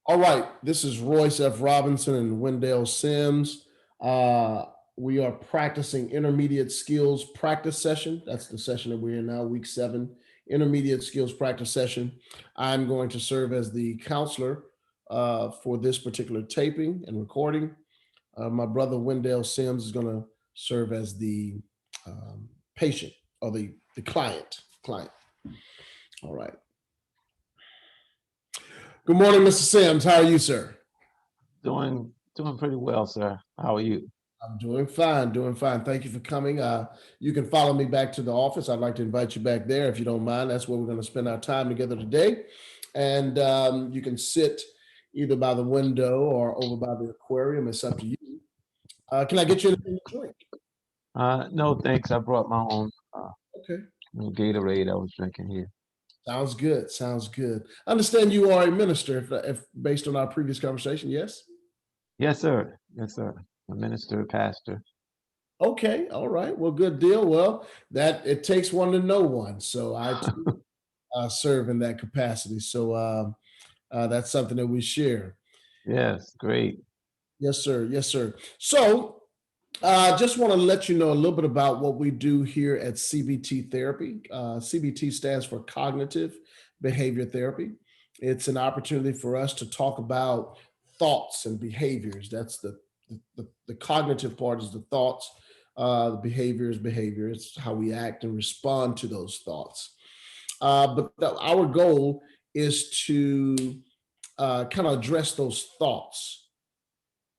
All right, this is Royce F. Robinson and Wendell Sims. Uh, we are practicing intermediate skills practice session. That's the session that we're in now, week 7, intermediate skills practice session. I'm going to serve as the counselor for this particular taping and recording. My brother Wendell Sims is going to serve as the patient or the client. Client. All right. Good morning, Mr. Sims. How are you, sir? Doing pretty well, sir. How are you? I'm doing fine, doing fine. Thank you for coming. You can follow me back to the office. I'd like to invite you back there if you don't mind. That's where we're going to spend our time together today. And you can sit either by the window or over by the aquarium. It's up to you. Can I get you anything to drink? No, thanks. I brought my own Okay. Gatorade I was drinking here. Sounds good. Sounds good. I understand you are a minister, if based on our previous conversation. Yes. Yes, sir. Yes, sir. A minister, pastor. Okay. All right. Well, good deal. Well, that it takes one to know one. So I too serve in that capacity. So that's something that we share. Yes, great. Yes, sir. Yes, sir. So just want to let you know a little bit about what we do here at CBT Therapy. CBT stands for Cognitive Behavior Therapy. It's an opportunity for us to talk about thoughts and behaviors. That's the cognitive part is the thoughts. The behavior is behavior. It's how we act and respond to those thoughts. Our goal is to kind of address those thoughts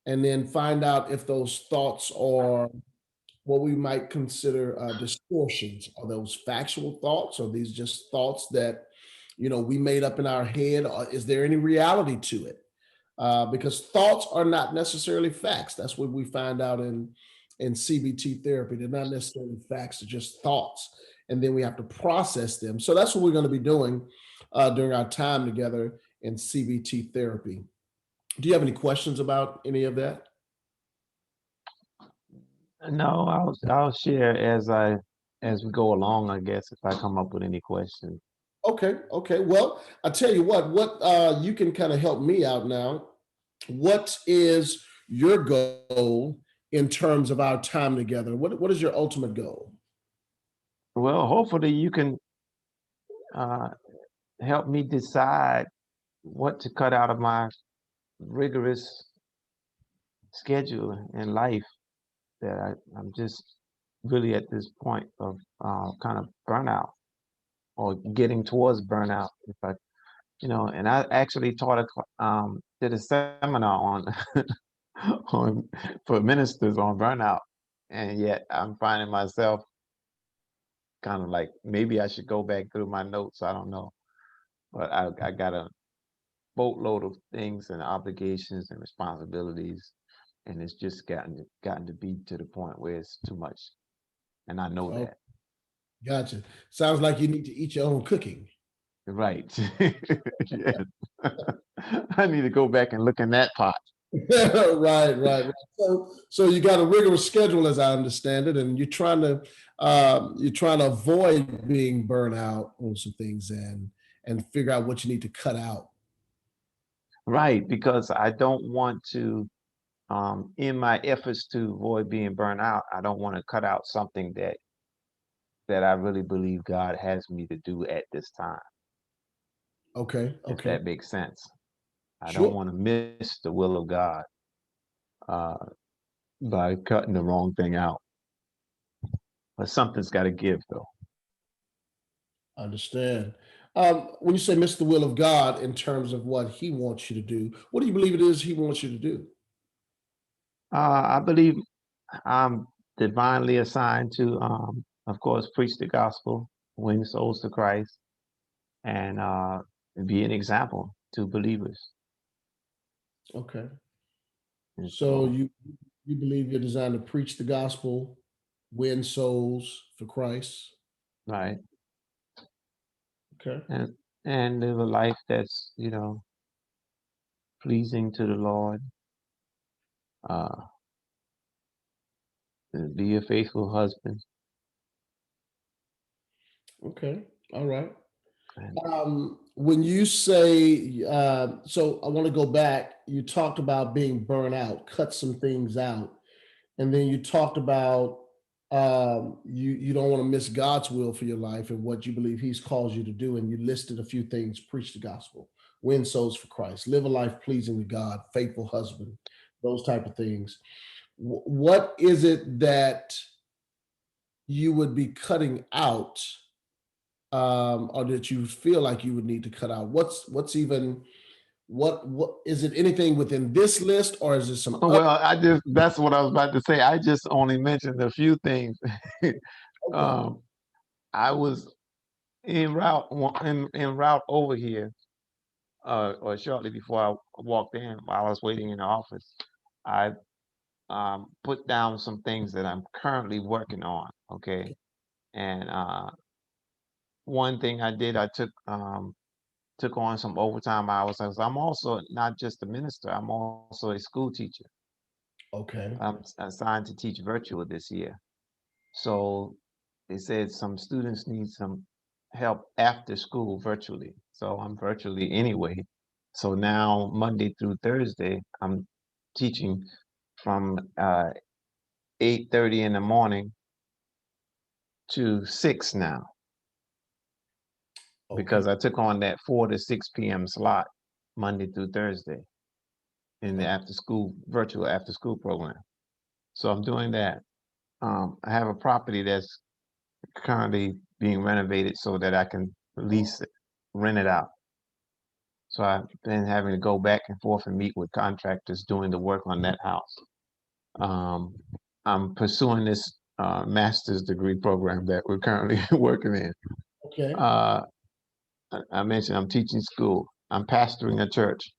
and then find out if those thoughts are what we might consider distortions. Are those factual thoughts? Are these just thoughts that we made up in our head? Or is there any reality to it? Because thoughts are not necessarily facts. That's what we find out in CBT therapy. They're not necessarily facts; they're just thoughts, and then we have to process them. So that's what we're going to be doing during our time together in CBT therapy. Do you have any questions about any of that? No, I'll share as we go along, I guess, if I come up with any questions. Okay, okay. Well, I tell you what you can kind of help me out now. What is your goal in terms of our time together? What is your ultimate goal? Well, hopefully you can uh, help me decide what to cut out of my rigorous schedule in life that I'm just really at this point of kind of burnout or getting towards burnout. If I, and I actually did a seminar on on for ministers on burnout, and yet I'm finding myself kind of like maybe I should go back through my notes. I don't know, but I got a boatload of things and obligations and responsibilities, and it's just gotten to be to the point where it's too much, and I know Oh, that. gotcha. Sounds like you need to eat your own cooking. Right. Yes. I need to go back and look in that pot. Right, right, right. So you got a rigorous schedule, as I understand it, and you're trying to avoid being burnt out on some things and figure out what you need to cut out. Right, because I don't want to, in my efforts to avoid being burnt out, I don't want to cut out something that I really believe God has me to do at this time, Okay, if okay, that makes sense. I don't sure. want to miss the will of God uh, by cutting the wrong thing out. But something's got to give, though. Understand. When you say miss the will of God in terms of what He wants you to do, what do you believe it is He wants you to do? I believe I'm divinely assigned to, of course, preach the gospel, win souls to Christ, and be an example to believers. Okay. And So so, you believe you're designed to preach the gospel, win souls for Christ. right, Okay. and live a life that's pleasing to the Lord. Uh, and be a faithful husband. Okay. All right. And when you say, so I want to go back, you talked about being burnt out, cut some things out. And then you talked about you don't want to miss God's will for your life and what you believe He's called you to do. And you listed a few things: preach the gospel, win souls for Christ, live a life pleasing to God, faithful husband, those type of things. What is it that you would be cutting out, or that you feel like you would need to cut out? What's even what is it? Anything within this list, or is it some other? Well, that's what I was about to say. I just only mentioned a few things. Okay, um, I was en route over here, or shortly before I walked in, while I was waiting in the office. I put down some things that I'm currently working on. Okay, and one thing I did, I took on some overtime hours. 'Cause I'm also not just a minister; I'm also a school teacher. okay, I'm assigned to teach virtual this year. So they said some students need some help after school virtually. So I'm virtually anyway. So now Monday through Thursday, I'm teaching from 8:30 in the morning to 6 now okay. because I took on that 4 to 6 p.m. slot Monday through Thursday in the after school virtual after school program. So I'm doing that. I have a property that's currently being renovated so that I can lease it, rent it out. So I've been having to go back and forth and meet with contractors doing the work on that house. Um, I'm pursuing this master's degree program that we're currently working in. Okay. Uh, I mentioned I'm teaching school. I'm pastoring a church.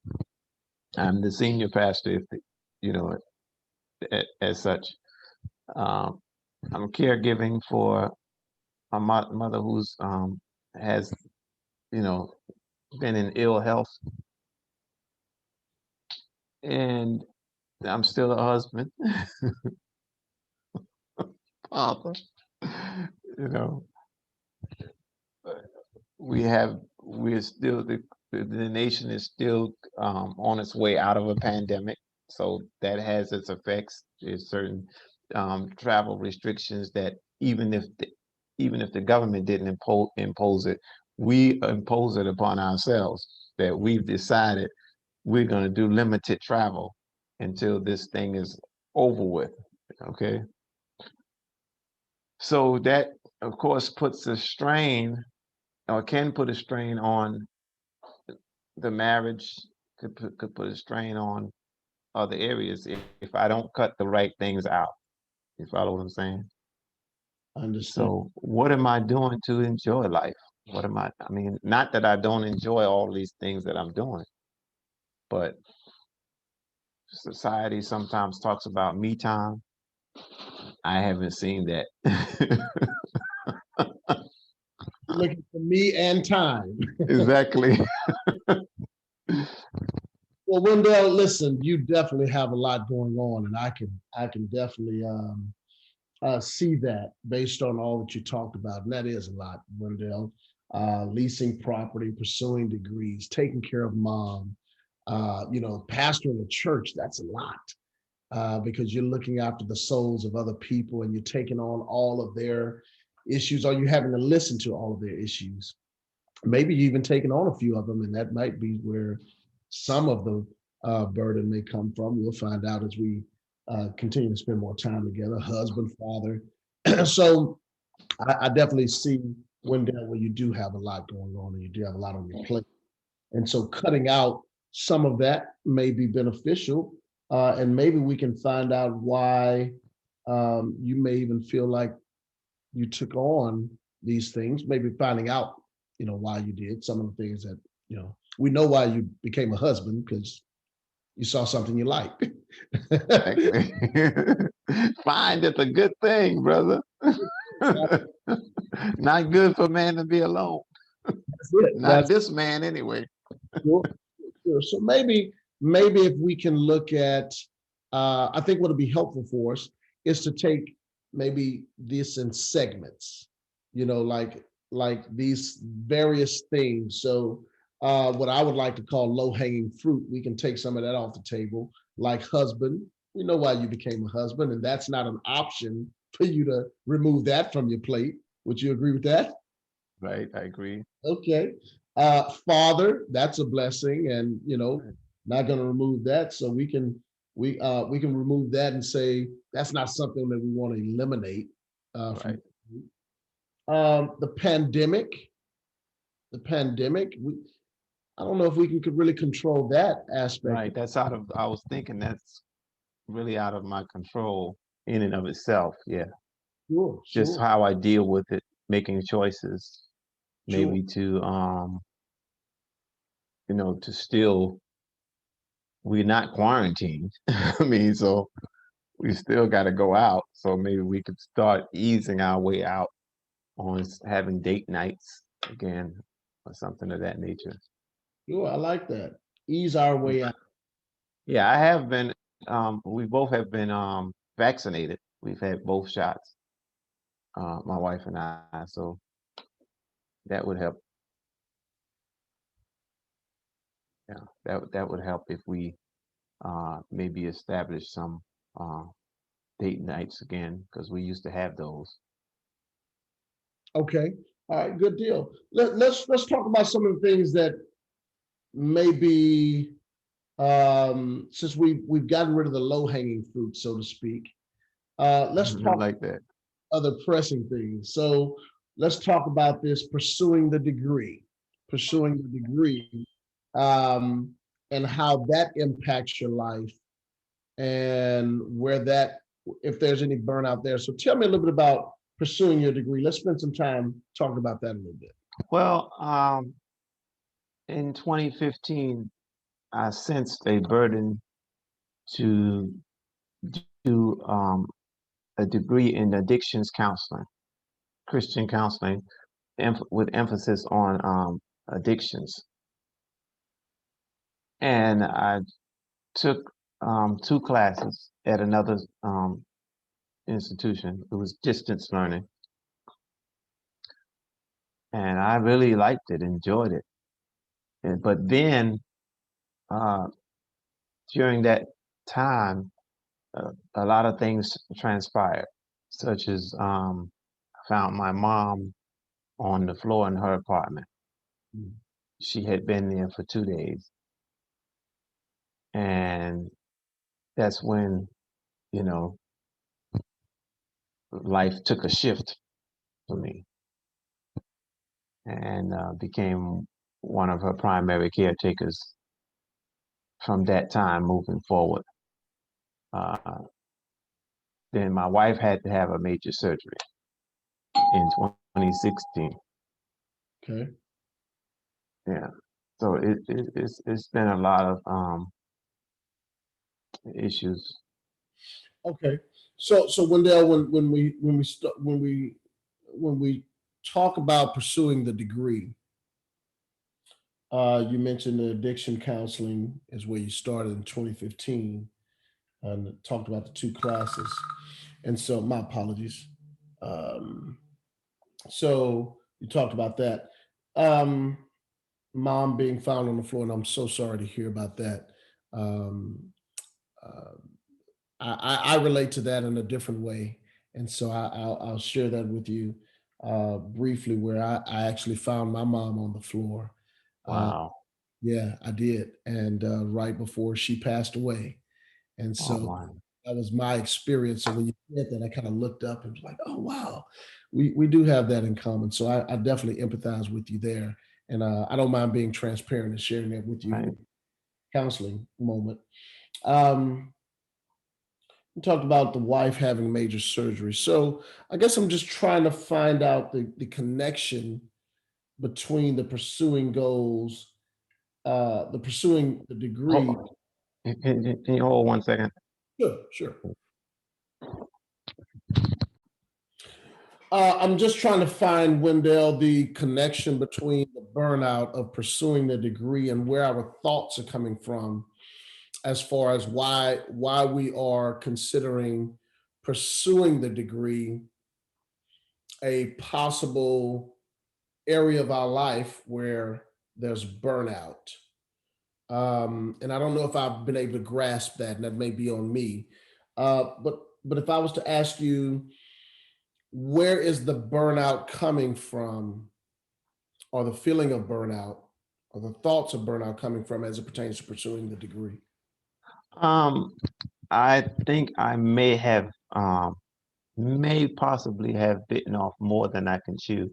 I'm the senior pastor, if you know, as such. Um, I'm caregiving for a mother who's has you know been in ill health, and I'm still a husband, father. You know, we're still the nation is still on its way out of a pandemic, so that has its effects. There's certain travel restrictions that even if the government didn't impose it, we impose it upon ourselves. That we've decided we're going to do limited travel until this thing is over with. Okay, so that of course puts a strain or can put a strain on the marriage, could put a strain on other areas if I don't cut the right things out. You follow what I'm saying? Understand. So what am I doing to enjoy life? I mean, not that I don't enjoy all these things that I'm doing, but society sometimes talks about me time. I haven't seen that. Looking for me and time. Exactly. Well, Wendell, listen, you definitely have a lot going on, and I can definitely see that based on all that you talked about. And that is a lot, Wendell. Leasing property, pursuing degrees, taking care of mom, pastoring a church, that's a lot. Because you're looking after the souls of other people and you're taking on all of their issues, or you're having to listen to all of their issues. Maybe you even taking on a few of them, and that might be where some of the burden may come from. We'll find out as we continue to spend more time together, husband, father. So I definitely see, Wendell, where you do have a lot going on and you do have a lot on your plate. And so cutting out some of that may be beneficial. And maybe we can find out why you may even feel like you took on these things, maybe finding out, why you did some of the things that, we know why you became a husband because you saw something you liked. Exactly. Find it's a good thing, brother. Not good for man to be alone. That's it. Not That's this man anyway. sure, sure. So maybe if we can look at, I think what would be helpful for us is to take maybe this in segments, like these various things. So what I would like to call low hanging fruit. We can take some of that off the table, like husband. We know why you became a husband, and that's not an option for you to remove that from your plate. Would you agree with that? Right, I agree. Okay. Father, that's a blessing, and Right, not going to remove that. So we can remove that and say that's not something that we want to eliminate from. right, The pandemic, we, I don't know if we can could really control that aspect. right. That's out of, I was thinking that's really out of my control in and of itself. Yeah. Sure, Just sure, how I deal with it, making choices, sure. maybe to, to still, we're not quarantined. I mean, so we still got to go out. So maybe we could start easing our way out on having date nights again or something of that nature. Sure, I like that. Ease our Mm. way out. Yeah, I have been, we both have been vaccinated. We've had both shots, my wife and I. So that would help. Yeah, that would help if we maybe establish some uh, date nights again because we used to have those. Okay. All right, good deal. Let's talk about some of the things that maybe since we've gotten rid of the low hanging fruit, so to speak. Let's I talk like that. other pressing things. So let's talk about this pursuing the degree, um, and how that impacts your life and where that, if there's any burnout there. So tell me a little bit about pursuing your degree. Let's spend some time talking about that a little bit. Well, in 2015, I sensed a burden to do a degree in addictions counseling, Christian counseling, with emphasis on addictions. And I took two classes at another institution. It was distance learning, and I really liked it, enjoyed it. But then uh, during that time, a lot of things transpired, such as I found my mom on the floor in her apartment. Mm. She had been there for 2 days, and that's when you know life took a shift for me and became one of her primary caretakers from that time moving forward. Uh, then my wife had to have a major surgery in 2016. Okay. Yeah, so it's been a lot of issues. Okay. So Wendell, when we talk about pursuing the degree, you mentioned the addiction counseling is where you started in 2015 and talked about the two classes. And so my apologies. Um, so you talked about that. Um, Mom being found on the floor, and I'm so sorry to hear about that. Um, uh, I relate to that in a different way, and so I'll share that with you briefly. Where I actually found my mom on the floor. Uh, Wow. yeah, I did, and right before she passed away, and Oh so my. that was my experience. So when you said that, I kind of looked up and was like, "Oh wow, we do have that in common." So I definitely empathize with you there, and I don't mind being transparent and sharing that with you Right. in counseling moment. Um, we talked about the wife having major surgery. So I guess I'm just trying to find out the connection between the pursuing goals, the pursuing the degree. Oh, can you hold 1 second? Sure, sure. I'm just trying to find, Wendell, the connection between the burnout of pursuing the degree and where our thoughts are coming from as far as why we are considering pursuing the degree a possible area of our life where there's burnout. And I don't know if I've been able to grasp that, and that may be on me. But if I was to ask you, where is the burnout coming from, or the feeling of burnout, or the thoughts of burnout coming from as it pertains to pursuing the degree? Um, I think I may possibly have bitten off more than I can chew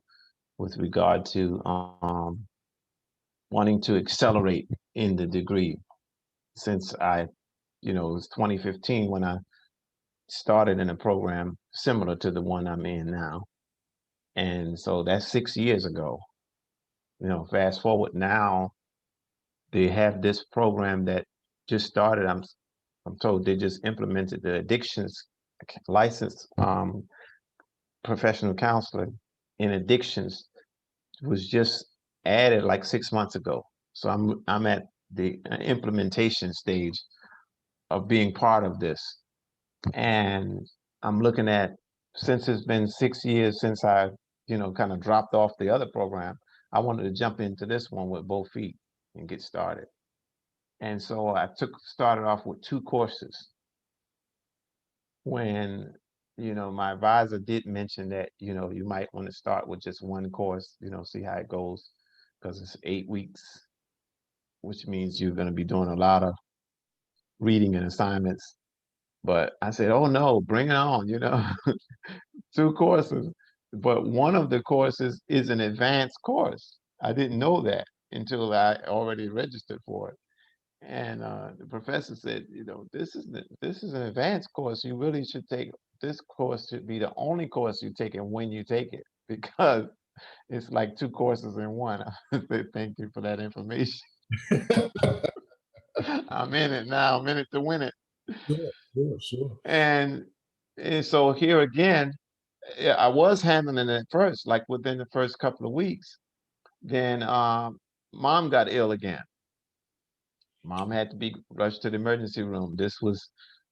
with regard to wanting to accelerate in the degree since it was 2015 when I started in a program similar to the one I'm in now. And so that's 6 years ago. Fast forward now, they have this program that just started. I'm told they just implemented the addictions license professional counselor in addictions was just added like 6 months ago. So I'm at the implementation stage of being part of this. And I'm looking at, since it's been 6 years since I, kind of dropped off the other program, I wanted to jump into this one with both feet and get started. And so I started off with 2 courses when, my advisor did mention that, you might want to start with just one course, see how it goes, because it's 8 weeks, which means you're going to be doing a lot of reading and assignments. But I said, oh no, bring it on, 2 courses. But one of the courses is an advanced course. I didn't know that until I already registered for it. And the professor said, this is an advanced course. You really should take this course. Should be the only course you take and when you take it, because it's like 2 courses in one. I said, thank you for that information. I'm in it now. I'm in it to win it. Sure, sure, sure. And so here again, yeah, I was handling it at first, like within the first couple of weeks. Then mom got ill again. Mom had to be rushed to the emergency room. This was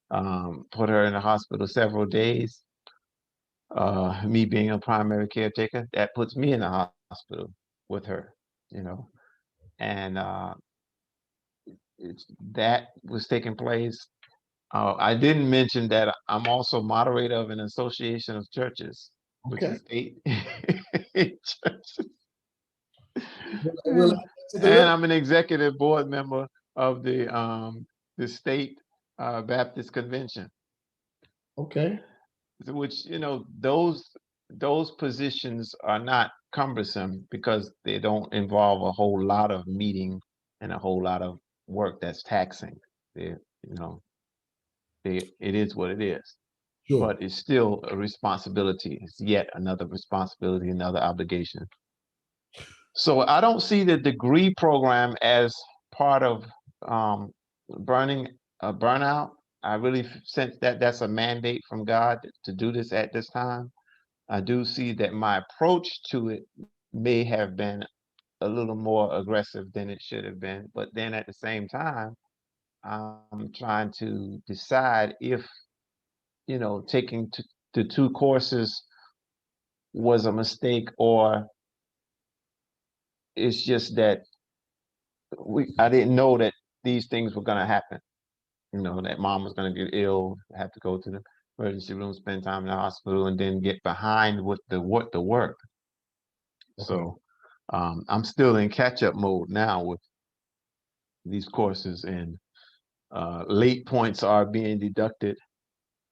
put her in the hospital several days. Me being a primary caretaker, that puts me in the hospital with her, you know. And that was taking place. I didn't mention that I'm also moderator of an association of churches, which Okay. is eight churches. We'll add And that to the list. I'm an executive board member of the state Baptist convention, Okay. which those positions are not cumbersome because they don't involve a whole lot of meeting and a whole lot of work that's taxing. They, you know, it is what it is, Sure. but it's still a responsibility. It's yet another responsibility, another obligation. So I don't see the degree program as part of um, burning a burnout. I really sense that that's a mandate from God to do this at this time. I do see that my approach to it may have been a little more aggressive than it should have been, but then at the same time, I'm trying to decide if taking the 2 courses was a mistake, or it's just that I didn't know that these things were going to happen. That mom was going to get ill, have to go to the emergency room, spend time in the hospital, and then get behind with the work. Okay. So I'm still in catch-up mode now with these courses, and late points are being deducted.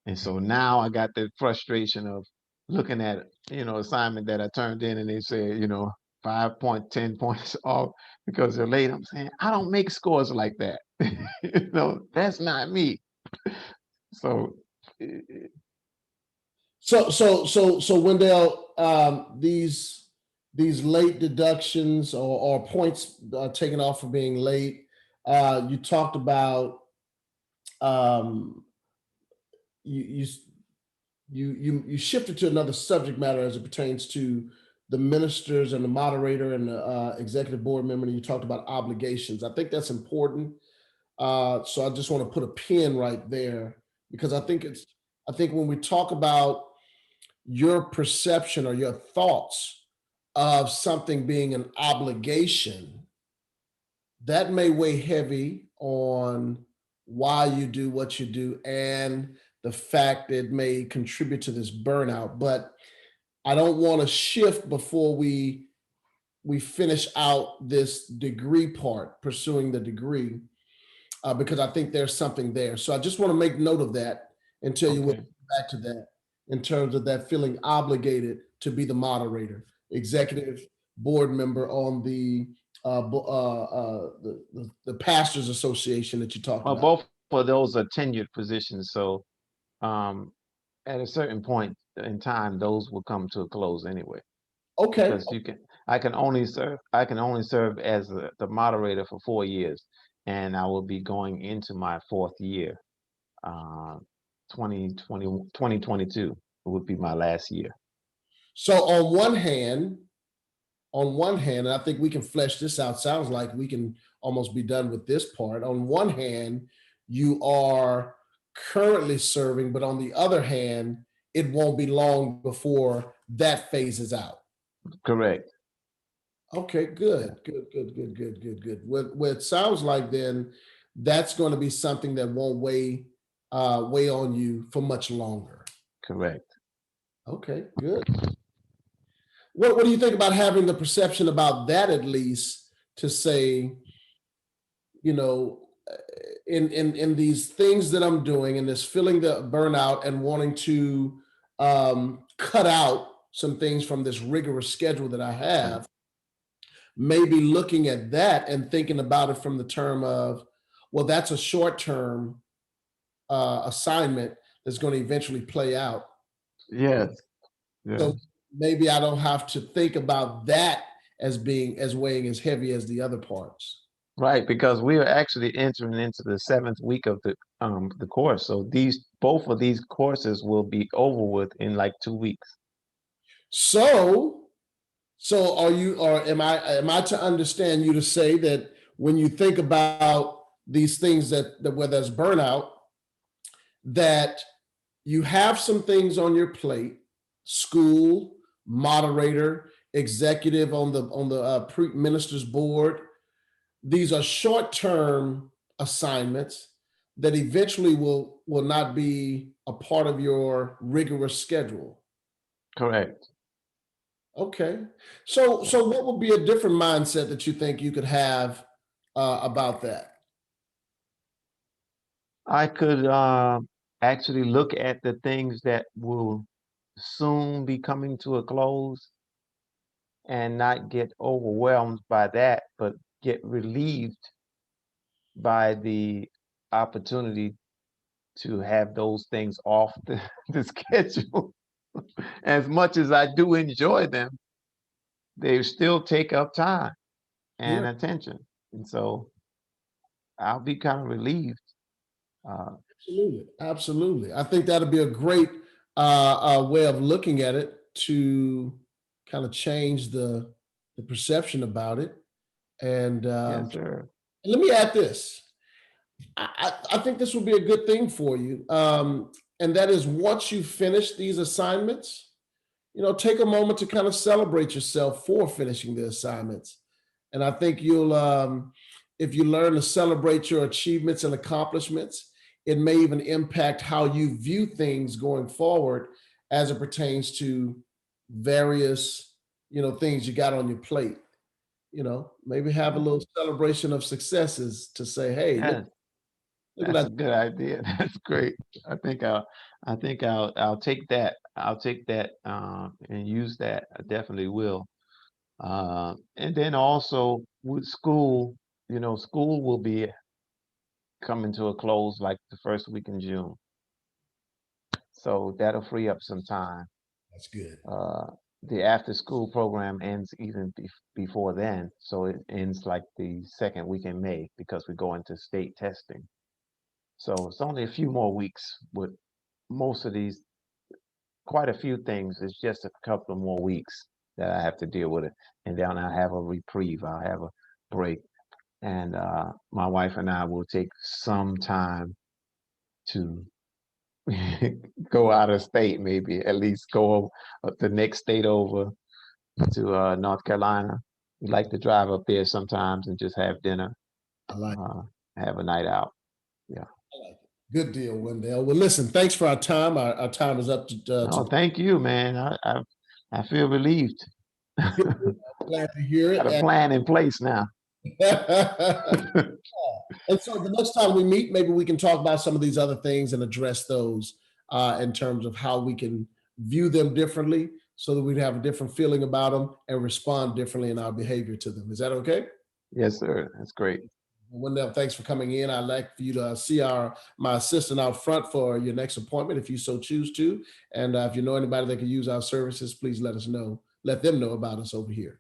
And so now I got the frustration of looking at, assignment that I turned in and they say, 5 point, 10 points off because they're late. I'm saying, I don't make scores like that. That's not me. So So Wendell, these late deductions or points taken off for being late. You talked about um, you you you shifted to another subject matter as it pertains to the ministers and the moderator and the executive board member. And you talked about obligations. I think that's important. So I just want to put a pin right there because I think when we talk about your perception or your thoughts of something being an obligation, that may weigh heavy on why you do what you do and the fact that it may contribute to this burnout. But I don't want to shift before we finish out this degree part, pursuing the degree, because I think there's something there. So I just want to make note of that and tell you what Okay. back to that in terms of that feeling obligated to be the moderator, executive board member on the pastors association that you talked Well, about. both of those are tenured positions, so um, at a certain point in time, those will come to a close anyway. Okay, Because I can only serve as the moderator for 4 years, and I will be going into my fourth year. Uh, 2022 would be my last year. so on one hand, and I think we can flesh this out. Sounds like we can almost be done with this part. On one hand, you are currently serving, but on the other hand, it won't be long before that phases out. Correct. Okay, good, good, good, good, good, good, good. What it sounds like then, that's going to be something that won't weigh on you for much longer. Correct. Okay, good. What do you think about having the perception about that at least to say, you know, in these things that I'm doing and this feeling the burnout and wanting to cut out some things from this rigorous schedule that I Right. have, maybe looking at that and thinking about it from the term of, well, that's a short term assignment that's going to eventually play out. Yes. So Yes. maybe I don't have to think about that as being as weighing as heavy as the other parts. Right, because we are actually entering into the seventh week of the course. So these both of these courses will be over with in like 2 weeks. So, so are you, or am I to understand you to say that when you think about these things that where there's burnout, that you have some things on your plate, school, moderator, executive on the ministers board. These are short-term assignments that eventually will not be a part of your rigorous schedule. Correct. Okay. So what would be a different mindset that you think you could have about that? I could actually look at the things that will soon be coming to a close and not get overwhelmed by that, but get relieved by the opportunity to have those things off the schedule. As much as I do enjoy them, they still take up time and Yeah, attention. And so I'll be kind of relieved. Uh, absolutely. Absolutely. I think that'd be a great way of looking at it to kind of change the perception about it. And yes, sir. let me add this. I think this would be a good thing for you. And that is once you finish these assignments, take a moment to kind of celebrate yourself for finishing the assignments. And I think if you learn to celebrate your achievements and accomplishments, it may even impact how you view things going forward as it pertains to various, things you got on your plate. Maybe have a Okay. little celebration of successes to say, hey, look, Yes, look that's what a good idea. That's great. I think I'll take that. I'll take that and use that. I definitely will. And then also with school, school will be coming to a close like the first week in June. So that'll free up some time. that's good. Uh, the after school program ends even before then. So it ends like the second week in May because we go into state testing. So it's only a few more weeks with most of these, quite a few things. It's just a couple of more weeks that I have to deal with it. And then I have a reprieve. I'll have a break. And my wife and I will take some time to go out of state, maybe at least go the next state over to North Carolina. We like to drive up there sometimes and just have dinner. I like have a night out. Yeah. I like it. Good deal, Wendell. Well, listen, thanks for our time. Our time is up No, thank you, man. I feel relieved. good deal. I'm glad to hear Got it. a plan in place now. And so the next time we meet, maybe we can talk about some of these other things and address those in terms of how we can view them differently so that we'd have a different feeling about them and respond differently in our behavior to them. Is that okay? Yes, sir. That's great. Wendell, thanks for coming in. I'd like for you to see my assistant out front for your next appointment if you so choose to. And if you know anybody that can use our services, please let us know. Let them know about us over here.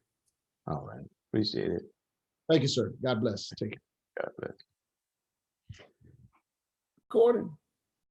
All right. Appreciate it. Thank you, sir. God bless. Take care. God bless. Recording.